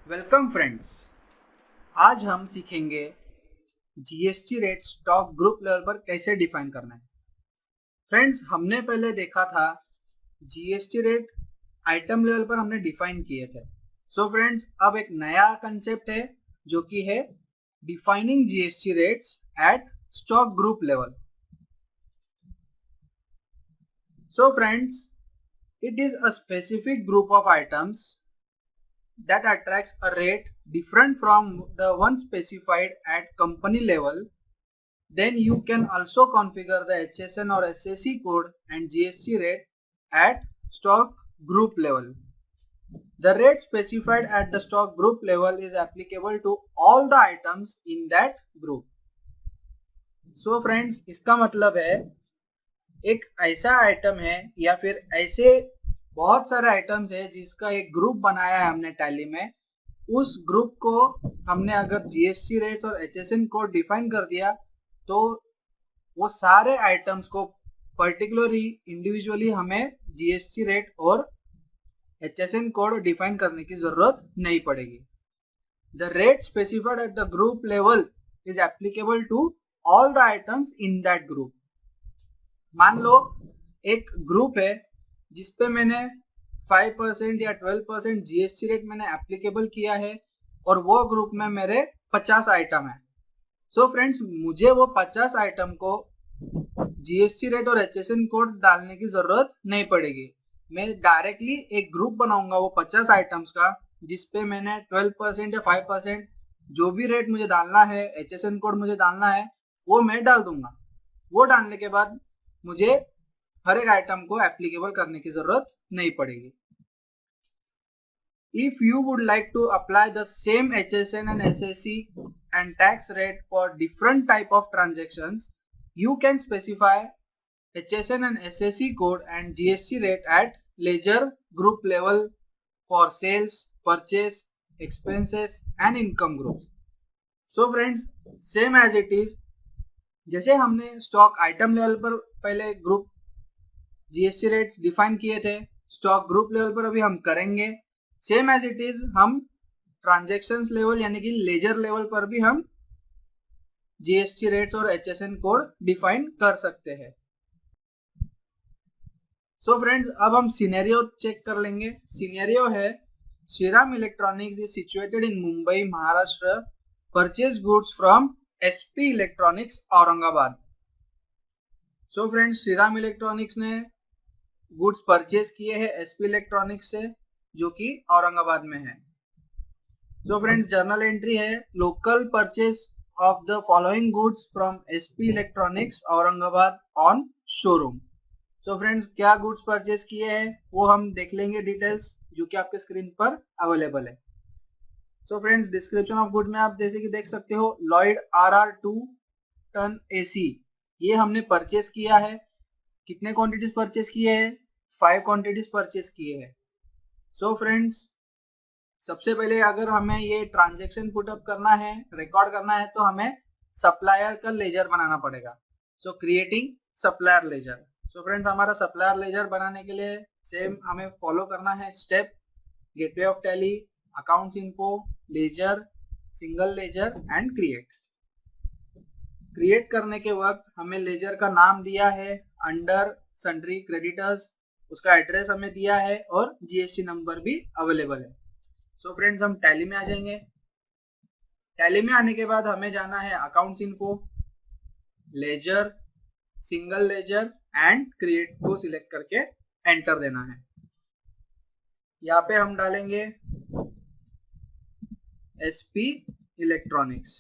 Welcome friends. आज हम सीखेंगे GST rate stock group level पर कैसे डिफाइन करना है। फ्रेंड्स, हमने पहले देखा था जीएसटी रेट आइटम लेवल पर हमने डिफाइन किए थे। सो फ्रेंड्स, अब एक नया कंसेप्ट है जो कि है defining GST rates eight stock group level. So friends, it is a specific group of items that attracts a rate different from the one specified at company level. Then you can also configure the HSN or SAC code and GST rate at stock group level. The rate specified at the stock group level is applicable to all the items in that group. So friends, इसका मतलब है एक ऐसा item है या फिर ऐसे बहुत सारे आइटम्स है जिसका एक ग्रुप बनाया है हमने टैली में। उस ग्रुप को हमने अगर जीएसटी रेट्स और एचएसएन कोड डिफाइन कर दिया तो वो सारे आइटम्स को पर्टिकुलरली इंडिविजुअली हमें जीएसटी रेट और एचएसएन कोड डिफाइन करने की जरूरत नहीं पड़ेगी। The rate specified at the group level is applicable to all the items in that group. मान लो एक ग्रुप है जिसपे मैंने 5% या 12% जीएसटी रेट मैंने एप्लीकेबल किया है और वो ग्रुप में मेरे 50 आइटम है। सो फ्रेंड्स, मुझे वो 50 आइटम को जीएसटी रेट और एचएसएन कोड डालने की जरूरत नहीं पड़ेगी। मैं डायरेक्टली एक ग्रुप बनाऊंगा वो 50 आइटम्स का जिसपे मैंने 12% या 5% जो भी रेट मुझे डालना है, एचएसएन कोड मुझे डालना है, वो मैं डाल दूंगा। वो डालने के बाद मुझे हर एक आइटम को एप्लीकेबल करने की जरूरत नहीं पड़ेगी। If you would like to apply the same HSN and SAC and tax rate for different type of transactions, you can specify HSN and SAC code and GST rate at ledger group level for sales, purchase, expenses and income groups. So friends, same as it is, जैसे हमने stock item level पर पहले group GST rates define किए थे, stock group level पर अभी हम करेंगे। सेम एज इट इज हम ट्रांजैक्शंस लेवल यानी कि लेजर लेवल पर भी हम जीएसटी रेट्स और एचएसएन कोड डिफाइन कर सकते हैं। सो फ्रेंड्स, अब हम सिनेरियो चेक कर लेंगे। सिनेरियो है Shriram electronics is situated in Mumbai, Maharashtra, purchase goods from SP electronics Aurangabad. So friends, Shriram electronics ने गुड्स परचेज किए हैं एसपी इलेक्ट्रॉनिक्स से जो कि औरंगाबाद में है। सो फ्रेंड्स, जर्नल एंट्री है local purchase of the following goods from SP electronics Aurangabad on showroom. So friends, क्या गुड्स परचेज किए हैं वो हम देख लेंगे डिटेल्स जो कि आपके स्क्रीन पर अवेलेबल है। So friends, description of good में आप जैसे कि देख सकते हो लॉयड RR2 टन AC ये हमने परचेज किया है। कितने क्वांटिटीज परचेज किए हैं? 5 क्वांटिटीज परचेज किए हैं। सो फ्रेंड्स, सबसे पहले अगर हमें ये ट्रांजैक्शन पुटअप करना है, रिकॉर्ड करना है, तो हमें सप्लायर का लेजर बनाना पड़ेगा। So creating supplier ledger. So friends, हमारा सप्लायर लेजर बनाने के लिए सेम हमें फॉलो करना है step, gateway of Tally, accounts info, ledger, single ledger and create. Create करने के वक्त हमें लेजर का नाम दिया है अंडर सन्ड्री क्रेडिटर्स, उसका एड्रेस हमें दिया है और जीएसटी नंबर भी अवेलेबल है। सो फ्रेंड्स, हम टैली में आ जाएंगे। टैली में आने के बाद हमें जाना है accounts info, ledger, single ledger and create को सिलेक्ट करके एंटर देना है। यहाँ पे हम डालेंगे एसपी इलेक्ट्रॉनिक्स।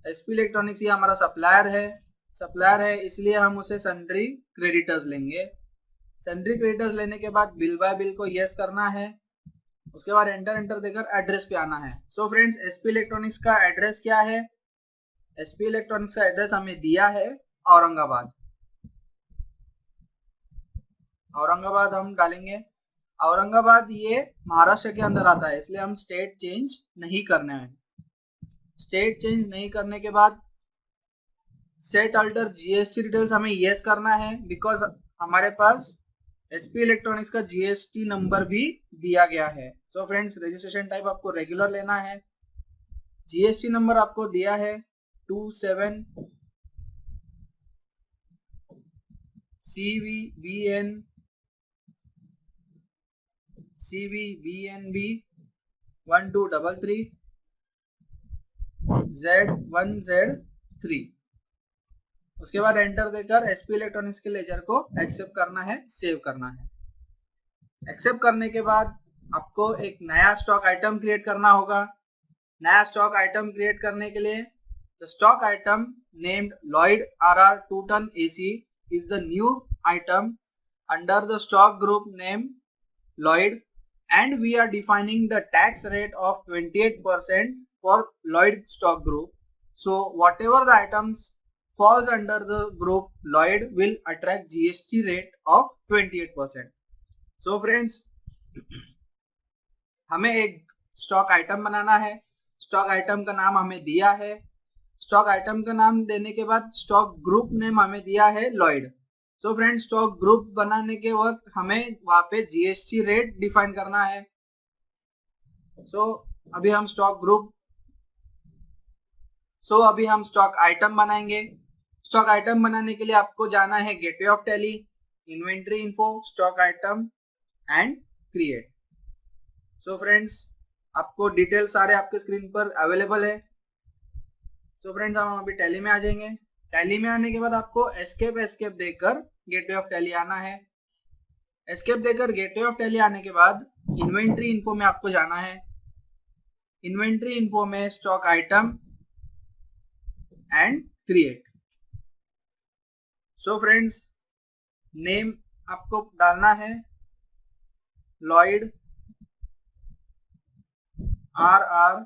एसपी इलेक्ट्रॉनिक्स ये हमारा सप्लायर है इसलिए हम उसे सन्ड्री क्रेडिटर्स लेंगे। सन्ड्री क्रेडिटर्स लेने के बाद बिल बाय बिल को यस करना है। उसके बाद एंटर देकर एड्रेस पे आना है। सो फ्रेंड्स, एसपी इलेक्ट्रॉनिक्स का एड्रेस क्या है? एसपी इलेक्ट्रॉनिक्स का एड्रेस हमें दिया है औरंगाबाद। औरंगाबाद हम डालेंगे। औरंगाबाद ये महाराष्ट्र के अंदर आता है इसलिए हम स्टेट चेंज नहीं करने हैं। स्टेट चेंज नहीं करने के बाद सेट अल्टर जीएसटी डिटेल्स हमें यस करना है बिकॉज हमारे पास एसपी इलेक्ट्रॉनिक्स का जीएसटी नंबर भी दिया गया है। सो फ्रेंड्स, रजिस्ट्रेशन टाइप आपको रेगुलर लेना है। जीएसटी नंबर आपको दिया है 27 CVBN CVBNB 1233 Z1Z3। उसके बाद एंटर देकर एसपी इलेक्ट्रॉनिक्स के लेजर को एक्सेप्ट करना है, सेव करना है। एक्सेप्ट करने के बाद आपको एक नया स्टॉक आइटम क्रिएट करना होगा। नया स्टॉक आइटम क्रिएट करने के लिए the stock item named Lloyd RR 2 ton AC is the new item under the stock group name Lloyd, and we are defining the tax rate of 28% for Lloyd stock group. So whatever the items falls under the group Lloyd will attract GST rate of 28%. So friends, हमें एक stock item बनाना है। Stock item का नाम हमें दिया है। Stock item का नाम देने के बाद स्टॉक ग्रुप नेम हमें दिया है Lloyd. So friends, stock group बनाने के वक्त हमें वहां पे जीएसटी रेट डिफाइन करना है। अभी हम स्टॉक आइटम बनाएंगे। स्टॉक आइटम बनाने के लिए आपको जाना है gateway of tally, inventory info, stock item and create. So friends, आपको डिटेल सारे आपके स्क्रीन पर अवेलेबल है। सो फ्रेंड्स, हम अभी टैली में आ जाएंगे। टैली में आने के बाद आपको एस्केप देकर गेटवे ऑफ टैली आना है। एस्केप देकर गेटवे ऑफ टैली आने के बाद इन्वेंट्री इन्फो में आपको जाना है। इन्वेंट्री इन्फो में stock item and create. So friends, name आपको डालना है लॉयड RR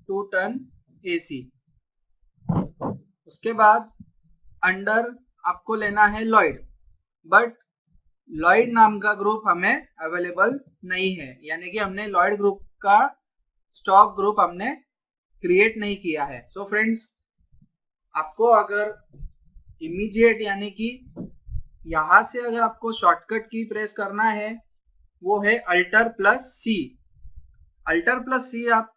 2 ton AC। उसके बाद अंडर आपको लेना है लॉयड, बट लॉयड नाम का ग्रुप हमें अवेलेबल नहीं है, यानी कि हमने लॉयड ग्रुप का स्टॉक ग्रुप हमने क्रिएट नहीं किया है। सो फ्रेंड्स, आपको अगर इमीडिएट यानी कि यहां से अगर आपको शॉर्टकट की प्रेस करना है वो है अल्टर प्लस सी। अल्टर प्लस सी आप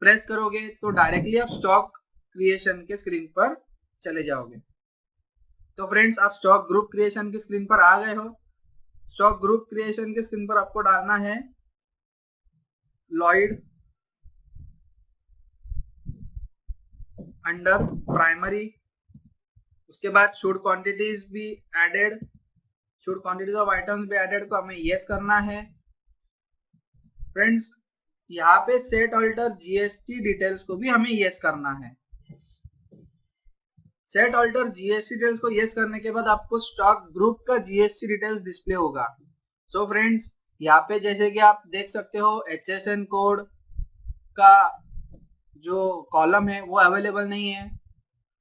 प्रेस करोगे तो डायरेक्टली आप स्टॉक क्रिएशन के स्क्रीन पर चले जाओगे। तो फ्रेंड्स, आप स्टॉक ग्रुप क्रिएशन की स्क्रीन पर आ गए हो। स्टॉक ग्रुप क्रिएशन की स्क्रीन पर आपको डालना है लॉयड अंडर प्राइमरी। उसके बाद शुड क्वांटिटीज भी added, should quantities of items भी एडेड को हमें यस करना है। फ्रेंड्स, यहाँ पे सेट अल्टर जीएसटी डिटेल्स को भी हमें यस करना है। सेट अल्टर जीएसटी डिटेल्स को यस करने के बाद आपको स्टॉक ग्रुप का जीएसटी डिटेल्स डिस्प्ले होगा। सो फ्रेंड्स, यहाँ पे जैसे कि आप देख सकते हो HSN कोड का जो कॉलम है वो अवेलेबल नहीं है।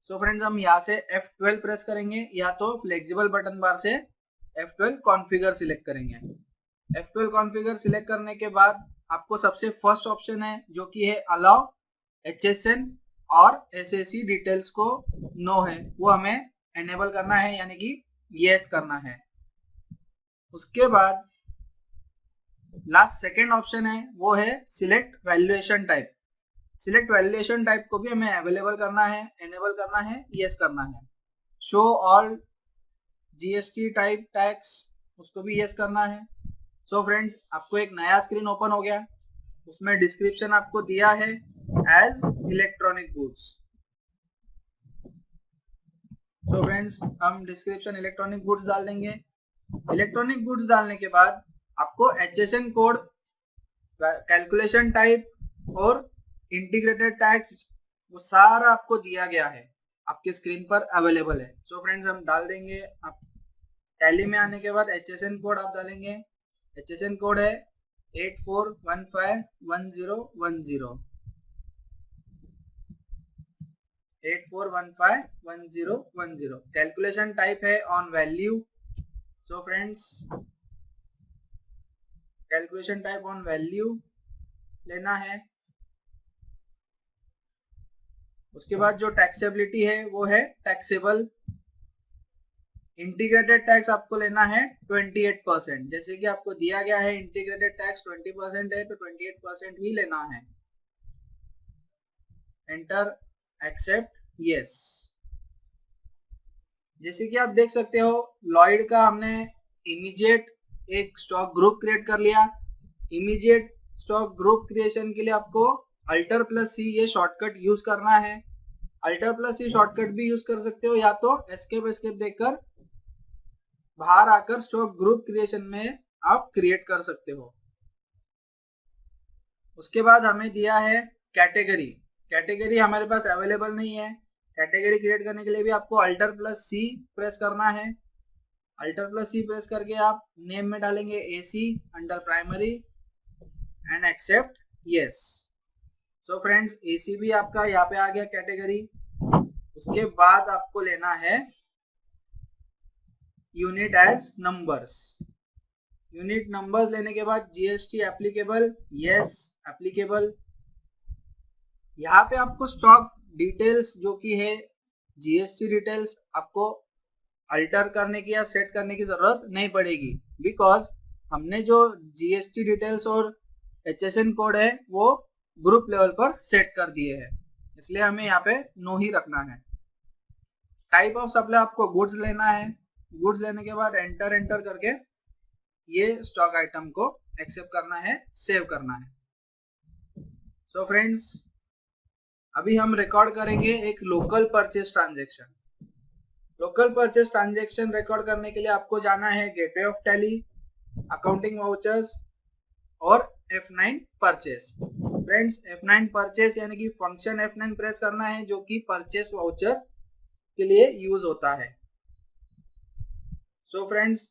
सो फ्रेंड्स, हम यहाँ से F12 प्रेस करेंगे या तो फ्लेक्सिबल बटन बार से F12 कॉन्फ़िगर सिलेक्ट करेंगे। F12 कॉन्फ़िगर सिलेक्ट करने के बाद आपको सबसे फर्स्ट ऑप्शन है जो कि है अलाउ HSN और SAC डिटेल्स को नो है, वो हमें एनेबल करना है, यानी कि यस करना है। उसके बाद लास्ट सेकेंड ऑप्शन है वो है select valuation type. Select valuation type को भी हमें अवेलेबल करना है, एनेबल करना है, यस करना है। Show all GST type tax, उसको भी यस करना है। सो फ्रेंड्स, आपको एक नया स्क्रीन ओपन हो गया। उसमें डिस्क्रिप्शन आपको दिया है as electronic goods. So friends, हम डिस्क्रिप्शन इलेक्ट्रॉनिक गुड्स डाल देंगे। इलेक्ट्रॉनिक गुड्स डालने के बाद आपको HSN कोड, कैलकुलेशन टाइप और इंटीग्रेटेड टैक्स, वो सारा आपको दिया गया है, आपके स्क्रीन पर अवेलेबल है। सो फ्रेंड्स, हम डाल देंगे। आप टैली में आने के बाद HSN कोड आप डालेंगे। HSN कोड है 84151010 84151010। कैलकुलेशन टाइप है on value. So friends, calculation type on value लेना है। उसके बाद जो टैक्सेबिलिटी है वो है टैक्सेबल इंटीग्रेटेड टैक्स आपको लेना है 28%, जैसे कि आपको दिया गया है इंटीग्रेटेड टैक्स 20% है तो 28% ही लेना है। Enter, accept, yes. जैसे कि आप देख सकते हो लॉयड का हमने इमीडिएट एक स्टॉक ग्रुप क्रिएट कर लिया। इमीडिएट स्टॉक ग्रुप क्रिएशन के लिए आपको अल्टर प्लस सी ये शॉर्टकट यूज करना है। अल्टर प्लस सी शॉर्टकट भी यूज कर सकते हो या तो एस्केप देकर बाहर आकर स्टॉक ग्रुप क्रिएशन में आप क्रिएट कर सकते हो। उसके बाद हमें दिया है कैटेगरी। कैटेगरी हमारे पास अवेलेबल नहीं है। कैटेगरी क्रिएट करने के लिए भी आपको अल्टर प्लस सी प्रेस करना है। अल्टर प्लस सी प्रेस करके आप नेम में डालेंगे AC under primary and accept yes. So friends AC भी आपका यहाँ पे आ गया कैटेगरी। उसके बाद आपको लेना है unit as numbers. Unit numbers लेने के बाद जीएसटी एप्लीकेबल, यस एप्लीकेबल। यहाँ पे आपको स्टॉक डिटेल्स जो कि है जीएसटी डिटेल्स आपको अल्टर करने की या सेट करने की जरूरत नहीं पड़ेगी, बिकॉज हमने जो जीएसटी डिटेल्स और एचएसएन कोड है वो ग्रुप लेवल पर सेट कर दिए हैं, इसलिए हमें यहाँ पे नो ही रखना है। टाइप ऑफ सप्लाई आपको गुड्स लेना है। गुड्स लेने के बाद एंटर करके ये स्टॉक आइटम को एक्सेप्ट करना है, सेव करना है। सो फ्रेंड्स अभी हम रिकॉर्ड करेंगे एक local purchase transaction. Local purchase transaction record करने के लिए आपको जाना है gateway of Tally, accounting vouchers और F9 purchase. Friends F9 purchase यानी कि फंक्शन F9 प्रेस करना है जो कि परचेज वाउचर के लिए यूज होता है। सो फ्रेंड्स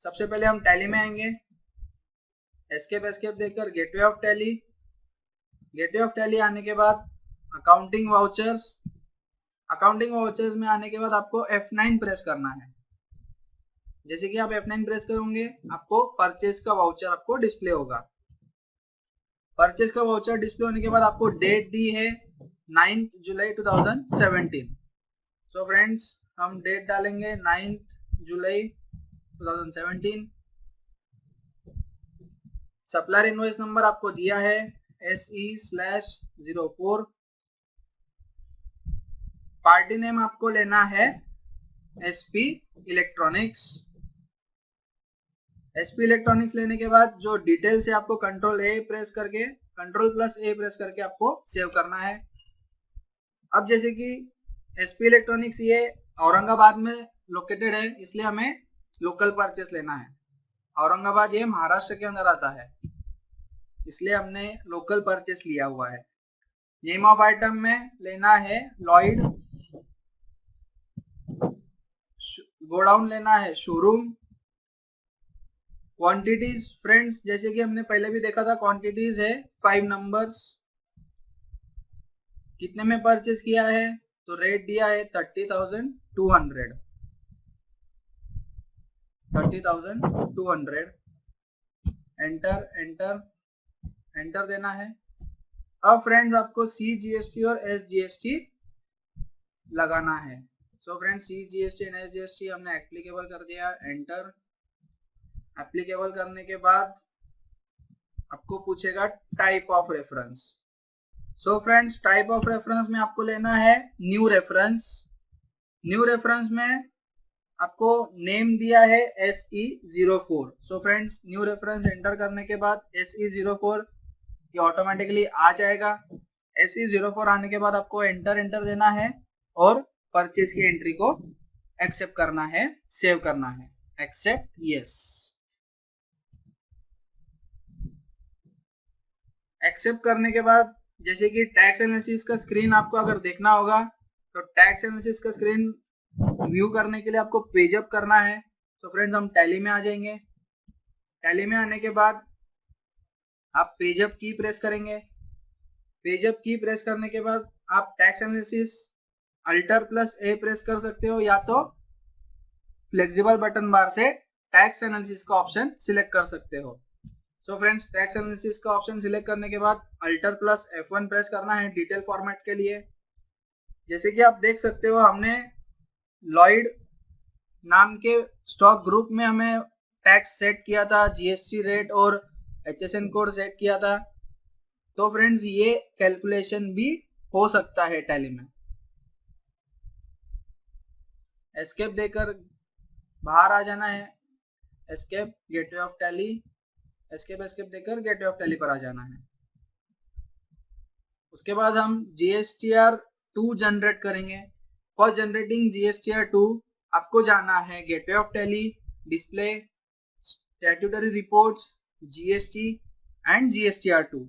सबसे पहले हम टैली में आएंगे। एस्केप देकर gateway of Tally. Gateway of tally आने के बाद अकाउंटिंग वाउचर्स। अकाउंटिंग वाउचर्स में आने के बाद आपको F9 प्रेस करना है। जैसे कि आप F9 प्रेस करोगे आपको परचेज का वाउचर आपको डिस्प्ले होगा। परचेज का वाउचर डिस्प्ले होने के बाद आपको डेट दी है 9 जुलाई 2017। सो फ्रेंड्स हम डेट डालेंगे 9 जुलाई 2017। सप्लायर इनवॉइस नंबर आपको दिया है SE/04। पार्टी नेम आपको लेना है SP इलेक्ट्रॉनिक्स। SP इलेक्ट्रॉनिक्स लेने के बाद जो डिटेल्स है आपको कंट्रोल प्लस A प्रेस करके आपको सेव करना है। अब जैसे कि SP इलेक्ट्रॉनिक्स ये औरंगाबाद में लोकेटेड है, इसलिए हमें लोकल परचेस लेना है। औरंगाबाद ये महाराष्ट्र के अंदर आता है, इसलिए हमने लोकल परचेस लिया हुआ है। नेम ऑफ आइटम में लेना है लॉयड। गोडाउन लेना है शोरूम। क्वांटिटीज फ्रेंड्स जैसे कि हमने पहले भी देखा था, क्वांटिटीज है 5 नंबर्स। कितने में परचेस किया है तो रेट दिया है 30,200। 30,200 एंटर देना है। अब फ्रेंड्स आपको CGST और SGST लगाना है। So friends CGST and SGST हमने एप्लीकेबल कर दिया। एंटर। एप्लीकेबल करने के बाद आपको पूछेगा type of reference. So friends type of reference में आपको लेना है न्यू रेफरेंस। न्यू रेफरेंस में आपको नेम दिया है SE04। So friends new reference enter करने के बाद SE04 ये ऑटोमेटिकली आ जाएगा। SE04 आने के बाद आपको एंटर देना है और परचेज की एंट्री को एक्सेप्ट करना है, सेव करना है। Accept yes. एक्सेप्ट करने के बाद जैसे कि टैक्स एनालिसिस का स्क्रीन आपको अगर देखना होगा तो टैक्स एनालिसिस का स्क्रीन व्यू करने के लिए आपको पेज अप करना है। तो फ्रेंड्स हम टैली में आ जाएंगे। टैली में आने के बाद आप पेज अप की प्रेस करेंगे। पेज अप की प्रेस करने के बाद आप tax analysis alter plus A press कर सकते हो या तो फ्लेक्सिबल बटन बार से टैक्स एनालिसिस का ऑप्शन सिलेक्ट कर सकते हो। सो फ्रेंड्स टैक्स एनालिसिस का ऑप्शन सिलेक्ट करने के बाद अल्टर प्लस F1 प्रेस करना है डिटेल फॉर्मेट के लिए। जैसे कि आप देख सकते हो हमने लॉयड नाम के स्टॉक ग्रुप में हमें टैक्स सेट किया था, जीएसटी रेट और HSN कोड सेट किया था। तो फ्रेंड्स ये कैलकुलेशन भी हो सकता है टैली में। एस्केप देकर बाहर आ जाना है, escape gateway of tally, escape देकर गेटवे ऑफ टैली पर आ जाना है। उसके बाद हम GSTR2 जनरेट करेंगे। फॉर जनरेटिंग GSTR2 आपको जाना है gateway of tally, display, statutory reports, GST and GSTR2।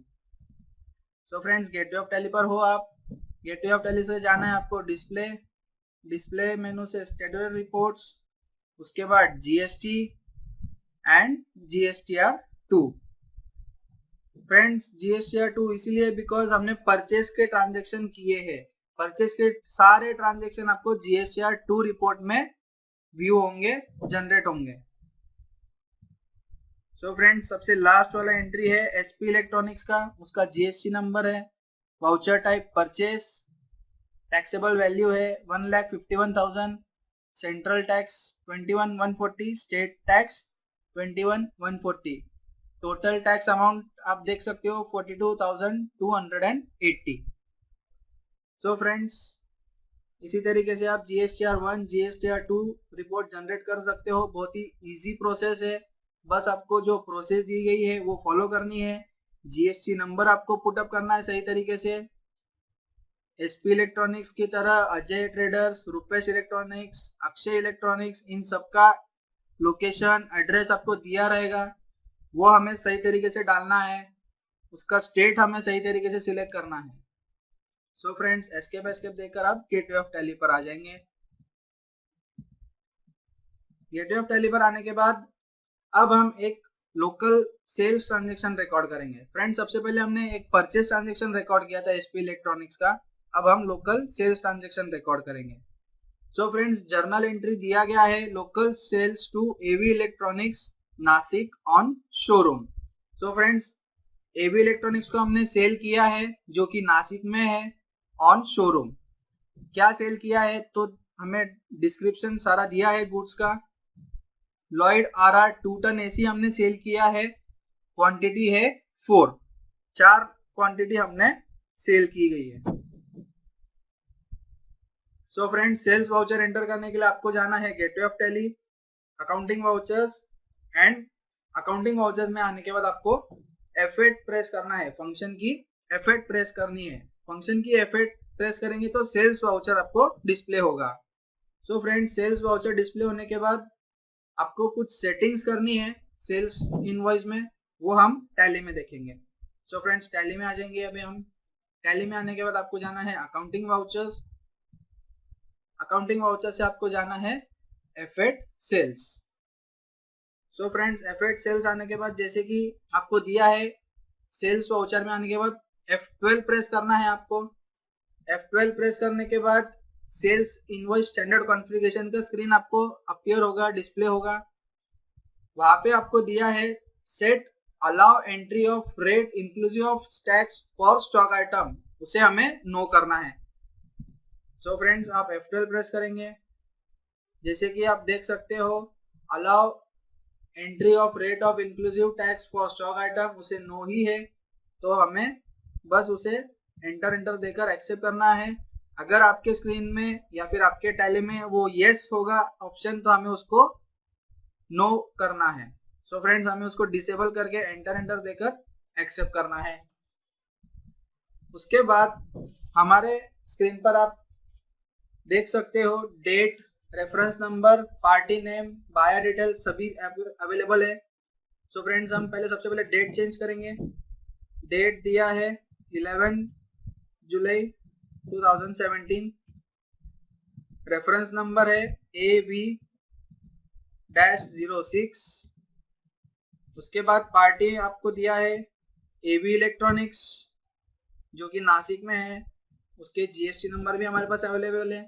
So friends gateway of tally पर हो आप, गेटवे ऑफ टैली से जाना है आपको डिस्प्ले, डिस्प्ले मेनू से स्टैट्यूटरी रिपोर्ट्स, उसके बाद GST and GSTR2। Friends GSTR2 इसीलिए बिकॉज हमने परचेज के ट्रांजेक्शन किए हैं, परचेज के सारे ट्रांजेक्शन आपको GSTR2 रिपोर्ट में व्यू होंगे, जनरेट होंगे। सो फ्रेंड्स सबसे लास्ट वाला एंट्री है SP इलेक्ट्रॉनिक्स का, उसका GST नंबर है, voucher type purchase, taxable value है 1,51,000, central tax 21,140, state tax 21,140, total tax amount आप देख सकते हो 42,280। सो फ्रेंड्स इसी तरीके से आप GSTR1, GSTR2 रिपोर्ट जनरेट कर सकते हो। बहुत ही इजी प्रोसेस है, बस आपको जो प्रोसेस दी गई है वो फॉलो करनी है। GST नंबर आपको पुटअप करना है सही तरीके से। SP इलेक्ट्रॉनिक्स की तरह Ajay traders, Rupesh electronics, Akshay electronics, इन सबका लोकेशन एड्रेस आपको दिया रहेगा, वो हमें सही तरीके से डालना है। उसका स्टेट हमें सही तरीके से सिलेक्ट करना है। सो फ्रेंड्स एस्केप देकर आप गेटवे ऑफ टैली पर आ जाएंगे। गेटवे ऑफ टैली पर आने के बाद अब हम एक लोकल सेल्स ट्रांजेक्शन रिकॉर्ड करेंगे। फ्रेंड्स सबसे पहले हमने एक परचेज ट्रांजेक्शन रिकॉर्ड किया था SP इलेक्ट्रॉनिक्स का, अब हम लोकल सेल्स ट्रांजेक्शन रिकॉर्ड करेंगे। सो फ्रेंड्स जर्नल एंट्री दिया गया है local sales to AV electronics Nashik on showroom. So friends AV electronics को हमने सेल किया है जो कि नासिक में है ऑन शोरूम। क्या सेल किया है तो हमें डिस्क्रिप्शन सारा दिया है गुड्स का। लॉयड RR 2 टन AC हमने सेल किया है, क्वांटिटी है 4 क्वांटिटी हमने सेल की गई है। So friends sales voucher enter करने के लिए आपको जाना है gateway of Tally, accounting vouchers, and accounting vouchers में आने के बाद आपको F8 प्रेस करना है, फंक्शन की F8 प्रेस करनी है। फंक्शन की F8 प्रेस करेंगे तो सेल्स वाउचर आपको डिस्प्ले होगा। So friends sales voucher display होने के बाद आपको कुछ सेटिंग्स करनी है सेल्स इनवॉइस में, वो हम टैली में देखेंगे। सो फ्रेंड्स टैली में आ जाएंगे। अभी हम टैली में आने के बाद आपको जाना है अकाउंटिंग वाउचर्स, अकाउंटिंग वाउचर से आपको जाना है F8 sales. So friends F8 sales आने के बाद जैसे कि आपको दिया है सेल्स वाउचर में आने के बाद F12 प्रेस करना है आपको। F12 प्रेस करने के बाद सेल्स इनवॉइस स्टैंडर्ड कॉन्फ़िगरेशन का स्क्रीन आपको अपीयर होगा, डिस्प्ले होगा। वहां पे आपको दिया है set allow entry of rate inclusive of tax for stock item, उसे हमें नो करना है। सो फ्रेंड्स आप F12 प्रेस करेंगे, जैसे कि आप देख सकते हो allow entry of rate of inclusive tax for stock item, उसे नो ही है तो हमें बस उसे एंटर देकर एक्सेप्ट करना है। अगर आपके स्क्रीन में या फिर आपके टैली में वो येस होगा ऑप्शन तो हमें उसको नो करना है। सो फ्रेंड्स हमें उसको डिसेबल करके एंटर देकर एक्सेप्ट करना है। उसके बाद हमारे स्क्रीन पर आप देख सकते हो date, reference number, party name, buyer detail सभी अवेलेबल है। सो फ्रेंड्स हम सबसे पहले डेट चेंज करेंगे। डेट दिया है 11 जुलाई 2017, रेफरेंस नंबर है AB-06। उसके बाद पार्टी आपको दिया है AV इलेक्ट्रॉनिक्स जो कि नासिक में है, उसके GST नंबर भी हमारे पास अवेलेबल है।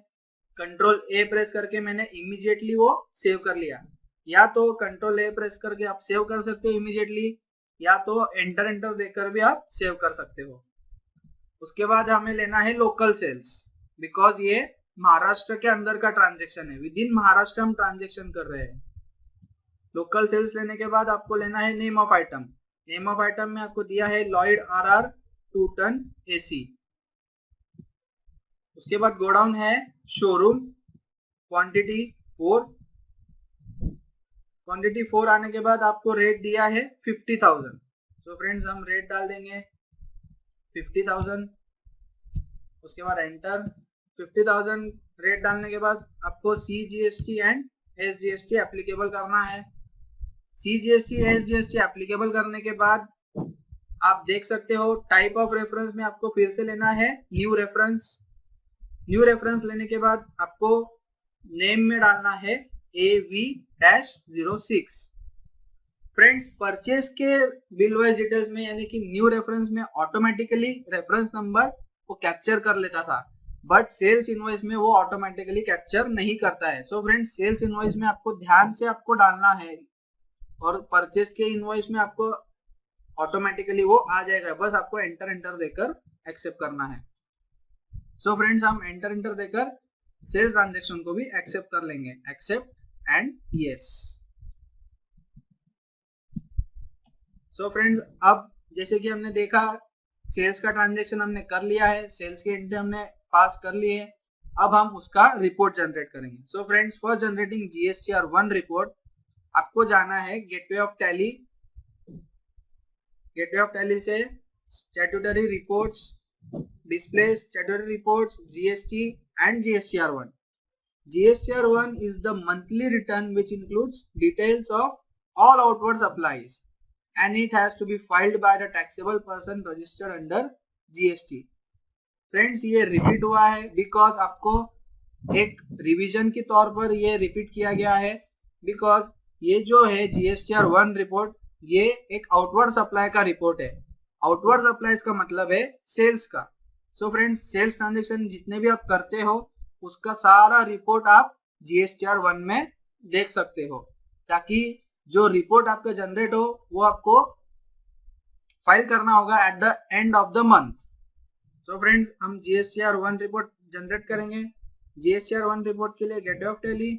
कंट्रोल A प्रेस करके मैंने इमीडिएटली वो सेव कर लिया, या तो कंट्रोल A प्रेस करके आप सेव कर सकते हो इमीडिएटली, या तो एंटर देकर भी आप सेव कर सकते हो। उसके बाद हमें लेना है लोकल सेल्स, बिकॉज ये महाराष्ट्र के अंदर का ट्रांजेक्शन है, विद इन महाराष्ट्र हम ट्रांजेक्शन कर रहे हैं। लोकल सेल्स लेने के बाद आपको लेना है name of item. Name of item में आपको दिया है लॉयड RR 2 टन AC। उसके बाद गोडाउन है शोरूम, क्वांटिटी 4। क्वांटिटी 4 आने के बाद आपको रेट दिया है 50,000। तो फ्रेंड्स हम रेट डाल देंगे 50,000। उसके बाद एंटर। 50,000 रेट डालने के बाद आपको CGST एंड SGST एप्लीकेबल करना है। CGST SGST एप्लीकेबल करने के बाद आप देख सकते हो टाइप ऑफ रेफरेंस में आपको फिर से लेना है न्यू रेफरेंस। न्यू रेफरेंस लेने के बाद आपको नेम में डालना है AV-06। फ्रेंड्स परचेज के बिल वाइज डिटेल्स में यानी कि न्यू रेफरेंस में ऑटोमेटिकली रेफरेंस नंबर को कैप्चर कर लेता था, बट सेल्स इनवॉइस में वो ऑटोमेटिकली कैप्चर नहीं करता है। सो फ्रेंड्स सेल्स इनवॉइस में आपको ध्यान से आपको डालना है और परचेज के इनवॉइस में आपको ऑटोमेटिकली वो आ जाएगा, बस आपको एंटर देकर एक्सेप्ट करना है। सो फ्रेंड्स हम एंटर देकर सेल्स ट्रांजेक्शन को भी एक्सेप्ट कर लेंगे। Accept and yes. So friends अब जैसे कि हमने देखा सेल्स का ट्रांजेक्शन हमने कर लिया है, सेल्स की एंट्री हमने पास कर ली है। अब हम उसका रिपोर्ट जनरेट करेंगे। So friends for generating GSTR1 report आपको जाना है gateway of Tally. Gateway of Tally से statutory reports, display statutory reports, GST and GSTR1. GSTR1 is the monthly return which includes details of all outward supplies and it has to be filed by the taxable person registered under GST. Friends ये repeat हुआ है because आपको एक revision के तौर पर ये repeat किया गया है, बिकॉज ये जो है GSTR1 रिपोर्ट ये एक आउटवर्ड सप्लाई का रिपोर्ट है। आउटवर्ड सप्लाई का मतलब है सेल्स का। सो फ्रेंड्स सेल्स ट्रांजेक्शन जितने भी आप करते हो उसका सारा रिपोर्ट आप GSTR1 में देख सकते हो, ताकि जो रिपोर्ट आपका जनरेट हो वो आपको फाइल करना होगा at the end of the month. So friends हम GSTR1 रिपोर्ट जनरेट करेंगे। GSTR1 रिपोर्ट के लिए gateway of Tally,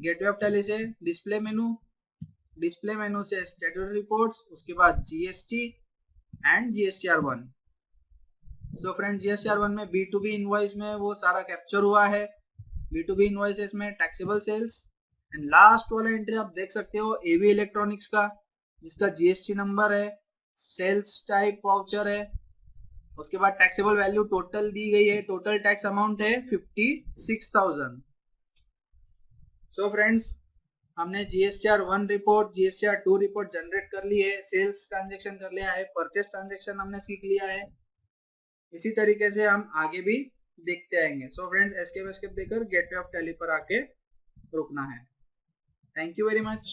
gateway of Tally से डिस्प्ले मेनू, डिस्प्ले मेनू से स्टैट्यूटरी रिपोर्ट्स, उसके बाद GST and GSTR1। So friends GSTR1 में B2B इनवॉइस में वो सारा कैप्चर हुआ है। B2B इनवॉइसेस में टैक्सेबल सेल्स एंड लास्ट वाला एंट्री आप देख सकते हो AV इलेक्ट्रॉनिक्स का, जिसका GST नंबर है, सेल्स टाइप वाउचर है। उसके बाद टैक्सेबल वैल्यू टोटल दी गई है, टोटल टैक्स अमाउंट है 56,000। सो फ्रेंड्स हमने GSTR1 report, GSTR2 report generate कर ली है, सेल्स ट्रांजेक्शन कर लिया है, परचेस ट्रांजेक्शन हमने सीख लिया है। इसी तरीके से हम आगे भी देखते आएंगे। सो फ्रेंड्स एस्केप देकर गेटवे ऑफ टैली पर आके रुकना है। Thank you very much.